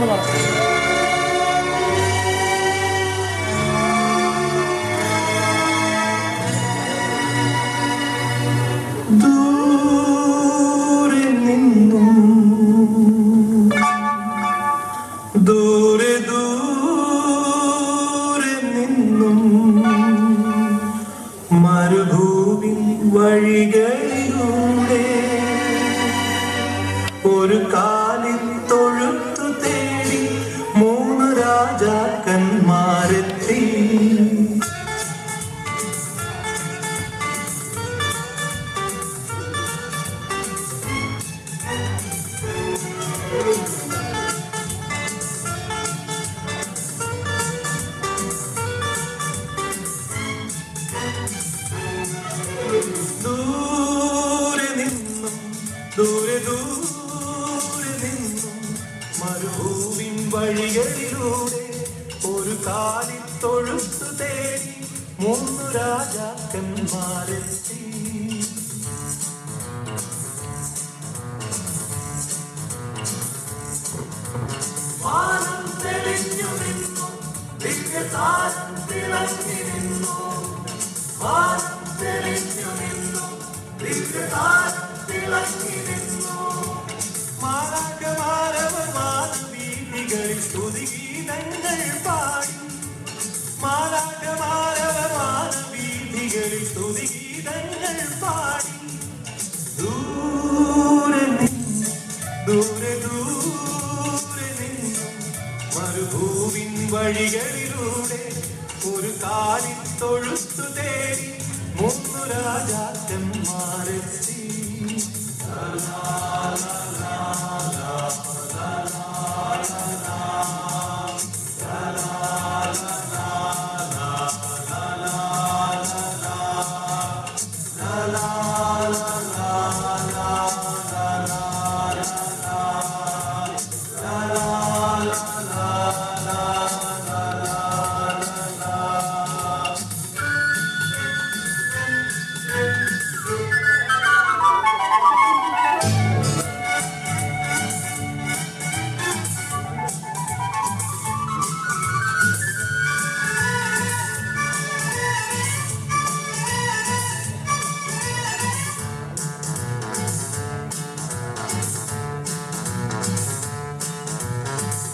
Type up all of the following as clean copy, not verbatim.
എന്ന് പറഞ്ഞു. ദൂരെ നിന്നും ദൂരെ ദൂരെ നിന്നും മരുഭൂമിൻ വഴികളിലൂടെ ഒരു കാലിൽ തൊഴുത്തു തേടി 3 രാജാക്കന്മാരെത്തി. ദൂരെ നിന്നും ദൂരെ ദൂരെ നിന്നും മരുഭൂമിൻ വഴികളിലൂടെ ഒരു കാലിൽ തൊഴുത്തു തേടി 3 രാജാക്കന്മാരെത്തി. വാനം തെളിഞ്ഞു നിന്നു, ദിവ്യതാരം തിളങ്ങി നിന്നു. വാനം തെളിഞ്ഞു നിന്നു, ദിവ്യതാരം തിളങ്ങി നിന്നു. മാലാഖമാരവർ മാനവീഥികളിൽ സ്തുതിഗീതങ്ങൾ പാടി. മാലാഖമാരവർ മാനവീഥികളിൽ സ്തുതിഗീതങ്ങൾ പാടി. ദൂരെ നിന്നു ദൂരെ ദൂരെ നിന്നു മരുഭൂമിൻ വഴികളിലൂടെ ഒരു കാലിൽ തൊഴുത്തു തേടി 3 രാജാക്കന്മാരെത്തി.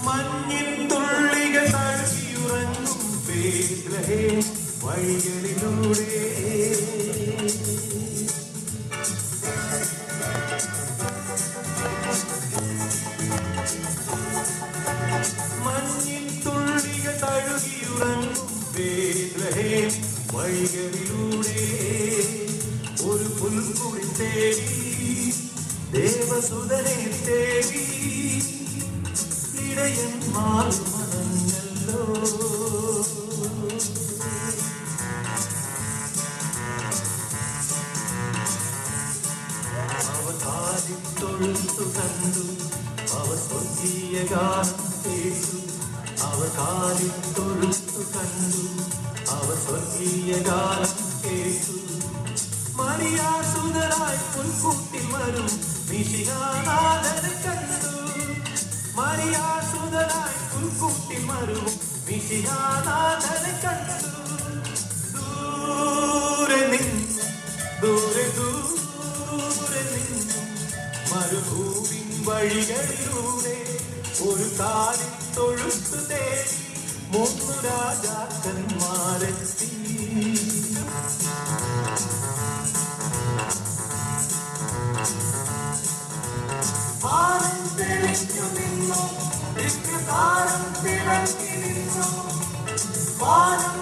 മഞ്ഞിൻ തുള്ളികൾ തഴുകിയുറങ്ങും ബേത്ലഹേം വഴികളിലൂടെ മഞ്ഞിൻ തുള്ളികൾ തഴുകിയുറങ്ങും ബേത്ലഹേം വഴികളിലൂടെ ഒരു പുൽക്കുടി തേടി ദേവസുതനെ തേടി ഇടയന്മാർ മറഞ്ഞല്ലോ. അവർ കാലിൽ തൊഴുത്തു കണ്ടു, അവർ സ്വർഗീയ ഗാനം കേട്ടു. അവർ കാലിൽ തൊഴുത്തു കണ്ടു, അവർ സ്വർഗീയ ഗാനം കേട്ടു. മറിയാസുതരായി പുൽക്കൂട്ടിൽ വരും മിശിഹാനാഥനെ കണ്ടു. മറിയാസുതരായി പുൽക്കൂട്ടിൽ വരും മിശിഹാനാഥനെ കണ്ടു. ദൂരെ നിന്നു ദൂരെ ദൂരെ നിന്നു മരുഭൂമിൻ വഴികളിലൂടെ ഒരു കാലിൽ തൊഴുത്തു തേടി 3 രാജാക്കന്മാരെത്തി. വാനം തെളിഞ്ഞു നിന്നു, ദിവ്യതാരം തിളങ്ങി നിന്നു. വാനം